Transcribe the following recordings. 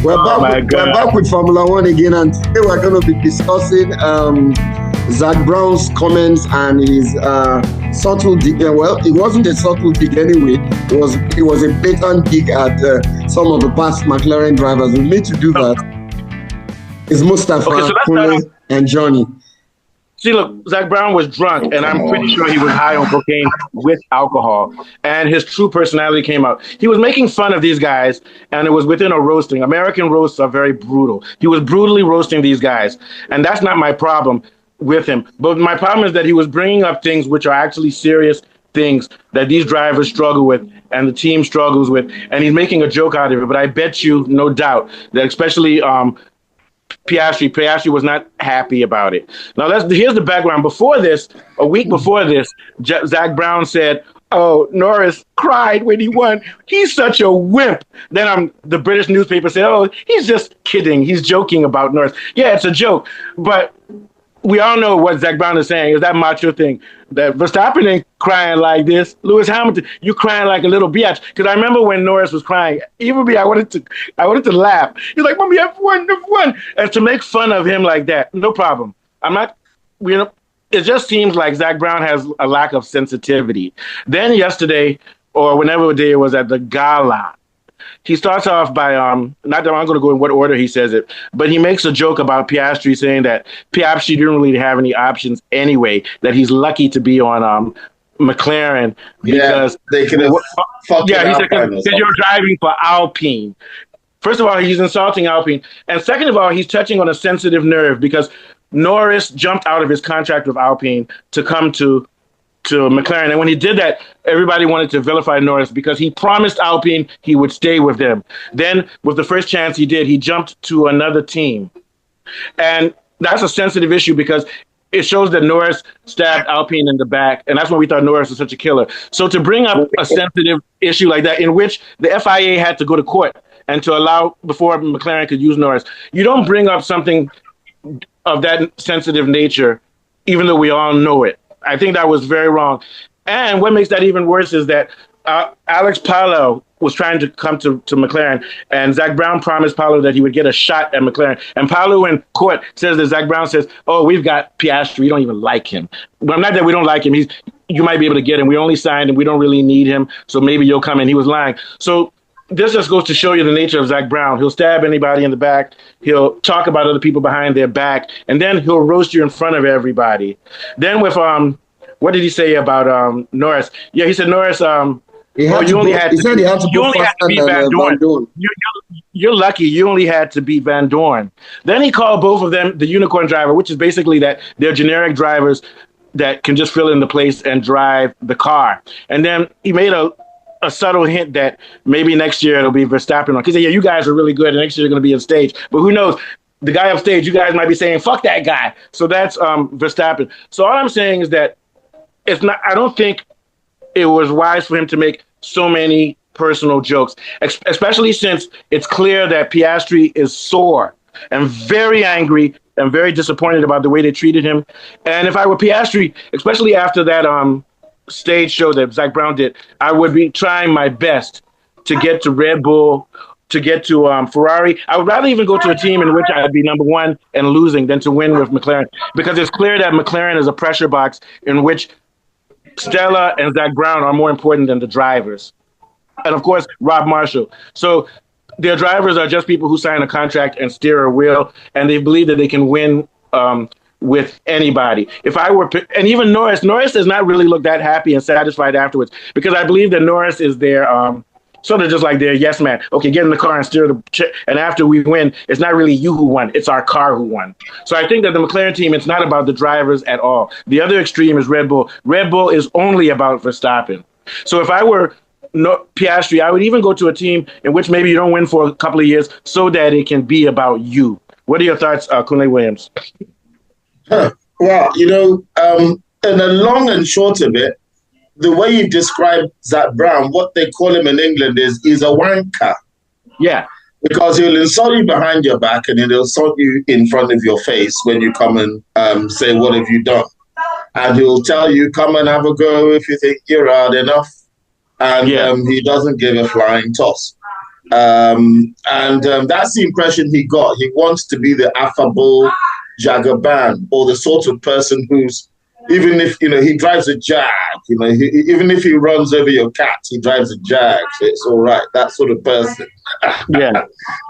We're back with Formula One again, and today we're going to be discussing Zak Brown's comments and his subtle dig. Well, it wasn't a subtle dig anyway. It was a blatant dig at some of the past McLaren drivers. We need to do that. It's Mustafa, Kunle, and Johnny. See, look, Zak Brown was drunk, and I'm pretty sure he was high on cocaine with alcohol, and his true personality came out. He was making fun of these guys, and it was within a roasting. American roasts are very brutal. He was brutally roasting these guys, and that's not my problem with him. But my problem is that he was bringing up things which are actually serious things that these drivers struggle with and the team struggles with, and he's making a joke out of it. But I bet you, no doubt, that especially Piastri was not happy about it. Now, here's the background. Before this, a week before this, Zak Brown said, "Oh, Norris cried when he won. He's such a wimp." Then the British newspaper said, "Oh, he's just kidding. He's joking about Norris." Yeah, it's a joke. But we all know what Zak Brown is saying is that macho thing. That Verstappen ain't crying like this. Lewis Hamilton, you crying like a little biatch. Because I remember when Norris was crying, even me, I wanted to laugh. He's like, "Mommy, I've won. And to make fun of him like that, no problem. It just seems like Zak Brown has a lack of sensitivity. Then yesterday, or whenever day it was at the gala, he starts off by, not that I'm going to go in what order he says it, but he makes a joke about Piastri, saying that Piastri didn't really have any options anyway, that he's lucky to be on McLaren because they could have fucked he said because you're driving for Alpine. First of all, he's insulting Alpine. And second of all, he's touching on a sensitive nerve because Norris jumped out of his contract with Alpine to come to McLaren. And when he did that, everybody wanted to vilify Norris because he promised Alpine he would stay with them. Then with the first chance he did, he jumped to another team. And that's a sensitive issue because it shows that Norris stabbed Alpine in the back. And that's when we thought Norris was such a killer. So to bring up a sensitive issue like that in which the FIA had to go to court and to allow before McLaren could use Norris, you don't bring up something of that sensitive nature, even though we all know it. I think that was very wrong. And what makes that even worse is that Alex Palou was trying to come to McLaren, and Zak Brown promised Palou that he would get a shot at McLaren. And Palou in court says that Zak Brown says, "Oh, we've got Piastri. We don't even like him." Well, not that we don't like him. You might be able to get him. We only signed him. We don't really need him. So maybe you'll come in. He was lying. So this just goes to show you the nature of Zak Brown. He'll stab anybody in the back. He'll talk about other people behind their back, and then he'll roast you in front of everybody. Then with what did he say about Norris? Yeah, he said Norris. You only had to beat Van Dorn. You're lucky. You only had to beat Van Dorn. Then he called both of them the unicorn driver, which is basically that they're generic drivers that can just fill in the place and drive the car. And then he made a subtle hint that maybe next year it'll be Verstappen. Because you guys are really good, and next year you're going to be on stage. But who knows? The guy up stage, you guys might be saying, "Fuck that guy." So that's Verstappen. So all I'm saying is that it's not. I don't think it was wise for him to make so many personal jokes, especially since it's clear that Piastri is sore and very angry and very disappointed about the way they treated him. And if I were Piastri, especially after that stage show that Zak Brown did, I would be trying my best to get to Red Bull, to get to Ferrari. I would rather even go to a team in which I'd be number one and losing than to win with McLaren, because it's clear that McLaren is a pressure box in which Stella and Zak Brown are more important than the drivers. And of course, Rob Marshall. So their drivers are just people who sign a contract and steer a wheel, and they believe that they can win with anybody. If I were, and even Norris does not really look that happy and satisfied afterwards, because I believe that Norris is their sort of just like their yes man. Okay, get in the car and steer and after we win, it's not really you who won, it's our car who won. So I think that the McLaren team, it's not about the drivers at all. The other extreme is Red Bull. Red Bull is only about Verstappen. So if I were Piastri, I would even go to a team in which maybe you don't win for a couple of years so that it can be about you. What are your thoughts, Kunle Williams? Well, in the long and short of it, the way you describe Zak Brown, what they call him in England is he's a wanker. Yeah. Because he'll insult you behind your back and he'll insult you in front of your face when you come and say, "What have you done?" And he'll tell you, "Come and have a go if you think you're hard enough." And he doesn't give a flying toss. And that's the impression he got. He wants to be the affable Jagaban, or the sort of person who's, even if, he drives a Jag, even if he runs over your cat, he drives a Jag, so it's all right, that sort of person. Yeah.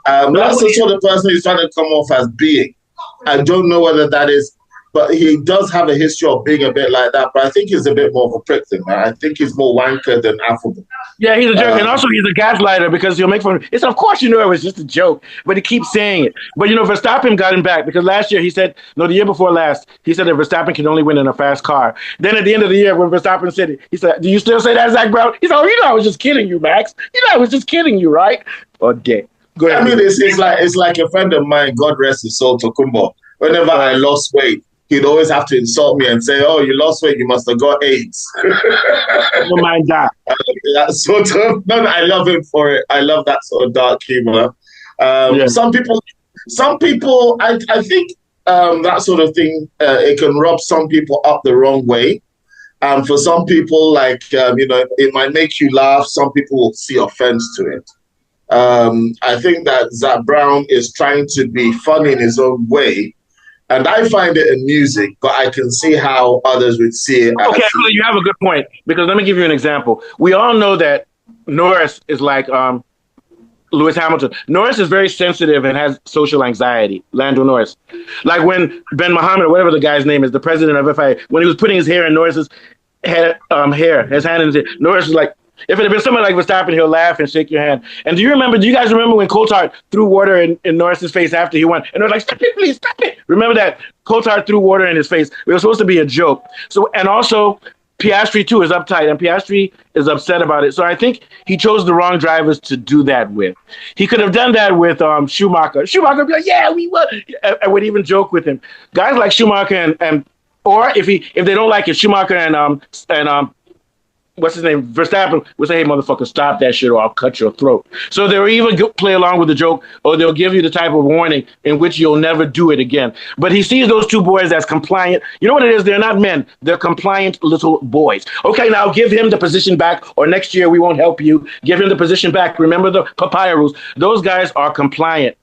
That's the sort of person he's trying to come off as being. I don't know whether that is, but he does have a history of being a bit like that. But I think he's a bit more of a prick than that. I think he's more wanker than affable. Yeah, he's a jerk. And also he's a gaslighter, because he'll make fun. It's, of course, it was just a joke, but he keeps saying it. But, Verstappen got him back, because last year he said, no, the year before last, he said that Verstappen can only win in a fast car. Then at the end of the year, when Verstappen said it, he said, do you still say that, Zach Brown? He said, oh, I was just kidding you, Max. I was just kidding you, right? Okay. Go ahead. I mean, it's like a friend of mine, God rest his soul, Tokumbo. Whenever I lost weight, he'd always have to insult me and say, oh, you lost weight, you must have got AIDS. Oh my God. That sort of, no, I love him for it. I love that sort of dark humor. Some people, I think that sort of thing, it can rub some people up the wrong way. For some people, it might make you laugh. Some people will see offense to it. I think that Zach Brown is trying to be funny in his own way. And I find it amusing, but I can see how others would see it. Okay, you have a good point, because let me give you an example. We all know that Norris is like Lewis Hamilton. Norris is very sensitive and has social anxiety, Lando Norris. Like when Ben Mohammed, or whatever the guy's name is, the president of FIA, when he was putting his hair in Norris's his hand in his hair, Norris was like, if it had been somebody like Verstappen, he'll laugh and shake your hand. And do you guys remember when Coulthard threw water in Norris's face after he won? And they're like, stop it, please, stop it. Remember that? Coulthard threw water in his face. It was supposed to be a joke. So, and also, Piastri, too, is uptight, and Piastri is upset about it. So I think he chose the wrong drivers to do that with. He could have done that with Schumacher. Schumacher would be like, yeah, we won. I would even joke with him. Guys like Schumacher or if they don't like it, Schumacher and what's his name, Verstappen, would say, hey, motherfucker, stop that shit or I'll cut your throat. So they'll either play along with the joke, or they'll give you the type of warning in which you'll never do it again. But he sees those two boys as compliant. You know what it is? They're not men. They're compliant little boys. Okay, now give him the position back, or next year we won't help you. Give him the position back. Remember the papaya rules. Those guys are compliant,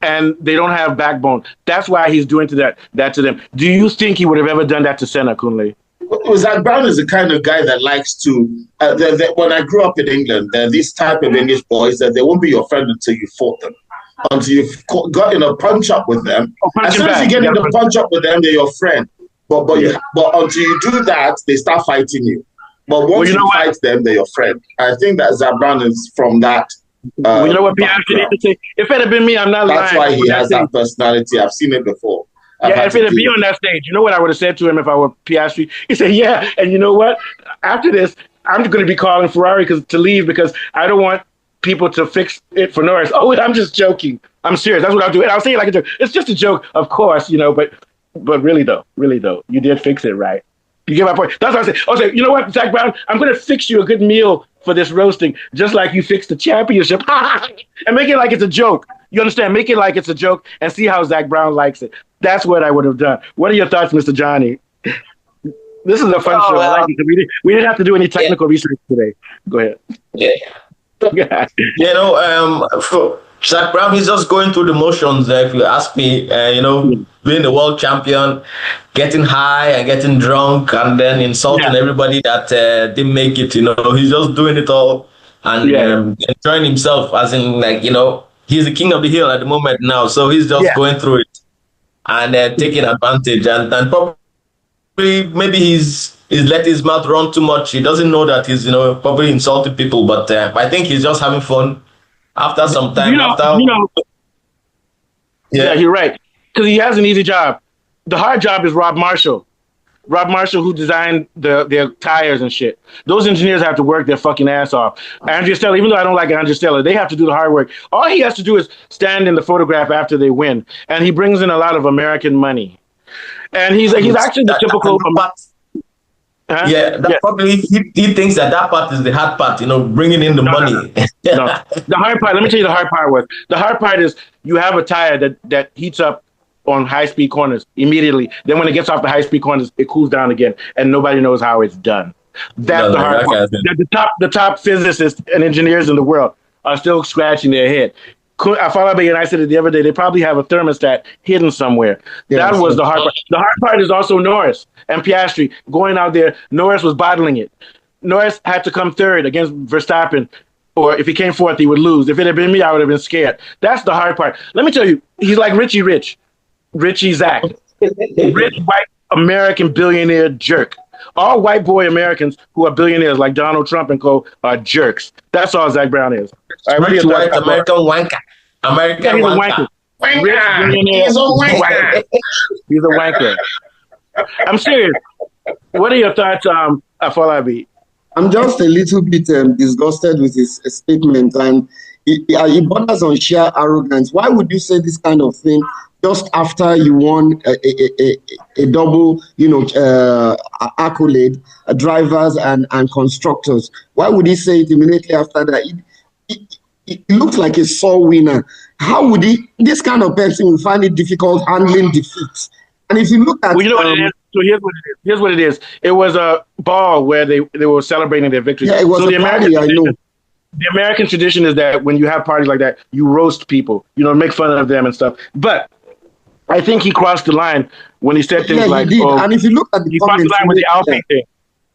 and they don't have backbone. That's why he's doing that to them. Do you think he would have ever done that to Senna, Kunle? Zach Brown is the kind of guy that likes to. When I grew up in England, there are these type of English boys that they won't be your friend until you fought them, until you've got in a punch up with them. As soon as you get in a punch up with them, they're your friend. But until you do that, they start fighting you. But once you fight them, they're your friend. I think that Zach Brown is from that. You know what Piastri need to say? If it had been me, I'm not lying. That's why he has that personality. I've seen it before. If it had been on that stage, you know what I would have said to him if I were Piastri? He said, yeah, and you know what? After this, I'm going to be calling Ferrari to leave, because I don't want people to fix it for Norris. Oh, I'm just joking. I'm serious. That's what I'll do. And I'll say it like a joke. It's just a joke, of course, but really though, you did fix it, right? You get my point. That's what I say. Okay, you know what, Zach Brown? I'm going to fix you a good meal for this roasting, just like you fixed the championship. And make it like it's a joke. You understand? Make it like it's a joke and see how Zach Brown likes it. That's what I would have done. What are your thoughts, Mr. Johnny? This is a fun show. I like it. We didn't have to do any technical research today. Go ahead. Yeah. For Zach Brown, he's just going through the motions. If you ask me, being the world champion, getting high and getting drunk, and then insulting everybody that didn't make it. He's just doing it all and enjoying himself, as in, he's the king of the hill at the moment now. So he's just going through it and taking advantage, and probably maybe he's let his mouth run too much. He doesn't know that he's probably insulting people, but I think he's just having fun. After some time, you're right, because he has an easy job. The hard job is Rob Marshall. Rob Marshall, who designed their tires and shit. Those engineers have to work their fucking ass off. Andrea Stella, even though I don't like Andrea Stella, they have to do the hard work. All he has to do is stand in the photograph after they win, and he brings in a lot of American money. And he's actually the typical. Probably he thinks that part is the hard part, bringing in the money. No. The hard part. Let me tell you, the hard part was the hard part is you have a tire that heats up on high-speed corners immediately. Then when it gets off the high-speed corners, it cools down again, and nobody knows how it's done. That's the hard part. The top physicists and engineers in the world are still scratching their head. Afalabi and I said it the other day, they probably have a thermostat hidden somewhere. That was the hard part. The hard part is also Norris and Piastri going out there. Norris was bottling it. Norris had to come third against Verstappen, or if he came fourth, he would lose. If it had been me, I would have been scared. That's the hard part. Let me tell you, he's like Richie Zach. Rich white American billionaire jerk. All white boy Americans who are billionaires like Donald Trump and co are jerks. That's all Zach Brown is. Rich white American wanker. American wanker. He's a wanker. He's a wanker. I'm serious. What are your thoughts, Afolabi? I'm just a little bit disgusted with his statement, and it borders on sheer arrogance. Why would you say this kind of thing just after you won a double, accolade, drivers and constructors? Why would he say it immediately after that? It looks like a sore winner. How would this kind of person will find it difficult handling defeat? And if you look at... Well, you know what it is? So here's what it is. It was a ball where they were celebrating their victory. Yeah, it was so a party, I know. The American tradition is that when you have parties like that, you roast people, make fun of them and stuff. But I think he crossed the line when he said things like, did. And if you look at he crossed the line with the Alpine thing.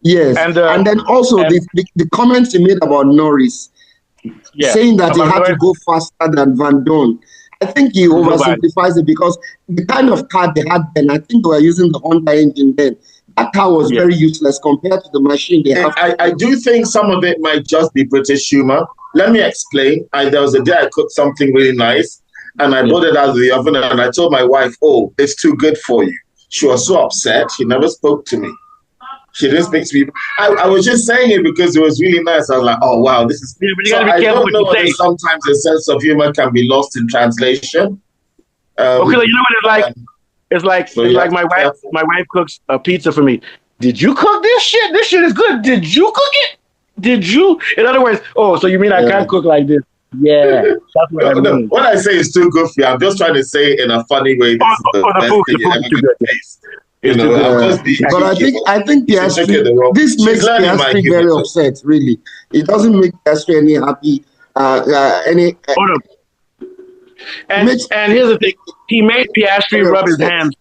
Yes, and then also the comments he made about Norris, saying that he had to go faster than Van Dorn. I think he oversimplifies it, because the kind of car they had then, I think they were using the Honda engine then. That car was very useless compared to the machine they have. I do think some of it might just be British humor. Let me explain. There was a day I cooked something really nice, and I brought it out of the oven, and I told my wife, "Oh, it's too good for you." She was so upset. She never spoke to me. She didn't speak to me. I was just saying it because it was really nice. I was like, "Oh wow, this is." So I don't know whether sometimes a sense of humor can be lost in translation. Okay, you know what it's like? It's like my wife cooks a pizza for me. Did you cook this shit? This shit is good. Did you cook it? Did you? In other words, so you mean I can't cook like this? Yeah, that's what I mean. When I say it's too good for you, I'm just trying to say it in a funny way. This is the best thing you ever going to taste. But I think Piastri, this makes Piastri very upset, really. It doesn't make Piastri any happy. And here's the thing. He made Piastri rub his hands.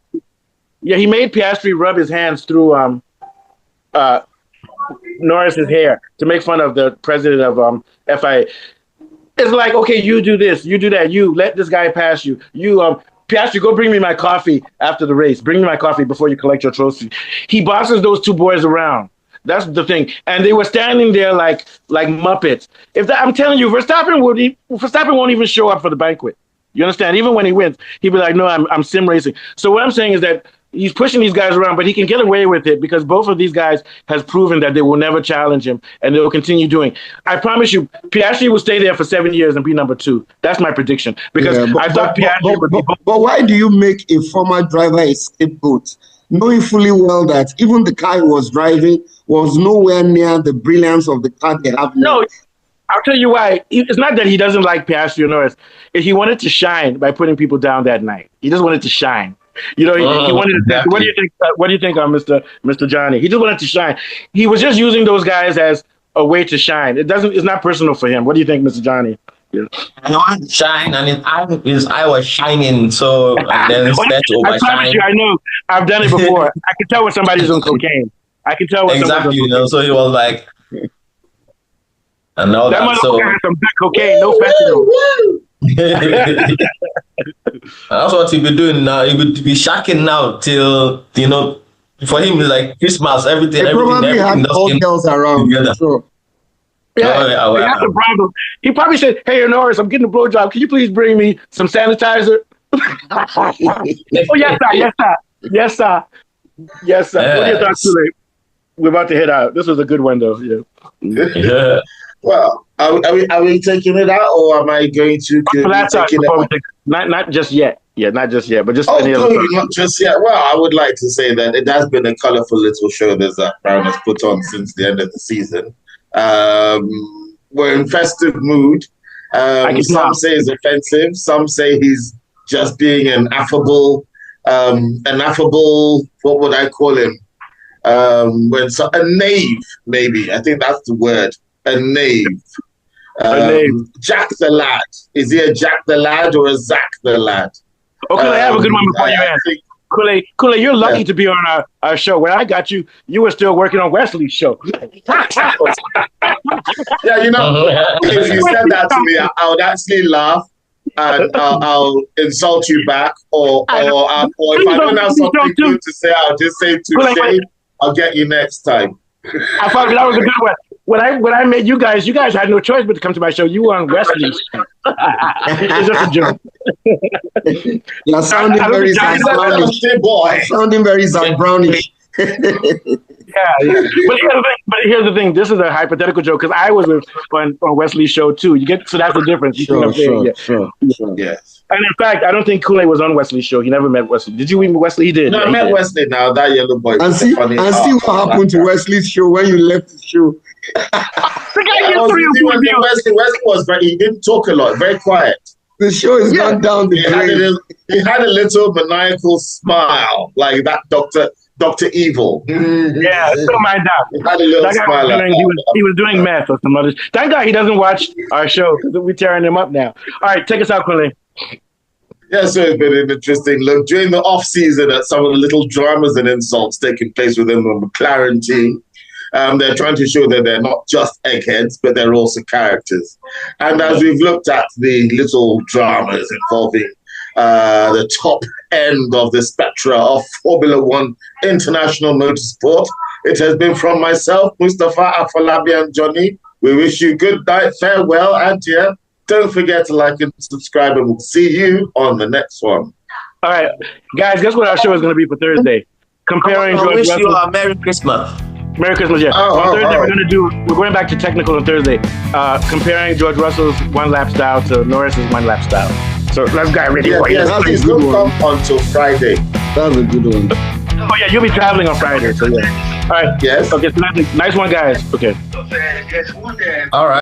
Yeah, he made Piastri rub his hands through Norris's hair to make fun of the president of FIA. It's like, okay, you do this, you do that, you let this guy pass you. Piastri, go bring me my coffee after the race. Bring me my coffee before you collect your trophy. He bosses those two boys around. That's the thing. And they were standing there like Muppets. I'm telling you, Verstappen won't even show up for the banquet. You understand? Even when he wins, he'll be like, no, I'm sim racing. So what I'm saying is that he's pushing these guys around, but he can get away with it because both of these guys has proven that they will never challenge him, and they will continue doing. I promise you, Piastri will stay there for 7 years and be number 2. That's my prediction. Because I thought Piastri would be... But why do you make a former driver a scapegoat, knowing fully well that even the car he was driving was nowhere near the brilliance of the car they have now? No, I'll tell you why. It's not that he doesn't like Piastri or Norris. He wanted to shine by putting people down that night. He just wanted to shine. He wanted to. What do you think? What do you think, Mr. Johnny? He just wanted to shine. He was just using those guys as a way to shine. It's not personal for him. What do you think, Mr. Johnny? Yeah. I want to shine, and his eye was shining. So then instead to overshine. I promise you, I know. I've done it before. I can tell when somebody's on cocaine. I can tell when exactly. So he was like, and all that motherfucker has some good cocaine, no fentanyl. That's what he'll be doing now. He would be shacking now till for him it's like Christmas, everything. Probably have old girls around. Sure. Yeah, that's the problem. He probably said, "Hey, Norris, I'm getting a blowjob. Can you please bring me some sanitizer?" Oh yes, sir. Yes, sir. Yes, sir. Yes, sir. What are your thoughts today? We're about to head out. This was a good one, though. Yeah. Well, are we taking it out, or am I going to take it out? Not just yet. Yeah, not just yet, but just not just yet. Well, I would like to say that it has been a colorful little show that Zach Brown has put on since the end of the season. We're in festive mood. Some say it's offensive. Some say he's just being an affable, what would I call him? A knave, maybe. I think that's the word. A knave. Jack the Lad. Is he a Jack the Lad or a Zach the Lad? Okay, I have a good one before you answer. Kool-Aid, you're lucky to be on our show. When I got you, you were still working on Wesley's show. Yeah, you know, if you said that to me, I would actually laugh and I'll insult you back, or if I don't have something good to say, I'll just say touche. I'll get you next time. I thought that was a good one. When I met you guys had no choice but to come to my show. You were on Wesley's show. It's just a joke. You're sounding very Zach Brownish. Sounding very Zach Brownish. Yeah. But here's the thing. This is a hypothetical joke because I was on Wesley's show too. So that's the difference. Sure. Yes. And in fact, I don't think Kool-Aid was on Wesley's show. He never met Wesley. Did you meet Wesley? He did. No, I met Wesley now. That yellow boy. And see what happened to Wesley's show when you left the show. Wesley was he didn't talk a lot, very quiet. The show is gone down the drain. He had a little maniacal smile, like that Dr. Evil. Yeah, don't mind that. He had a little smile. He was doing meth or some others. Thank God he doesn't watch our show because we're tearing him up now. All right, take us out, Kool-Aid. Yeah, so it's been an interesting look during the off season at some of the little dramas and insults taking place within the McLaren team. They're trying to show that they're not just eggheads, but they're also characters. And as we've looked at the little dramas involving the top end of the spectra of Formula One international motorsport, it has been from myself, Mustafa, Afolabi, and Johnny. We wish you good night, farewell, and don't forget to like and subscribe, and we'll see you on the next one. All right, guys, guess what our show is going to be for Thursday? Comparing I wish George you Russell. a Merry Christmas. Merry Christmas, yeah. On Thursday, we're going back to technical on Thursday, comparing George Russell's one-lap style to Norris's one-lap style. So let's get ready for you. Please don't come until Friday. That's a good one. Oh, yeah, you'll be traveling on Friday, so yeah. All right. Yes. Okay, so nice one, guys. Okay. All right.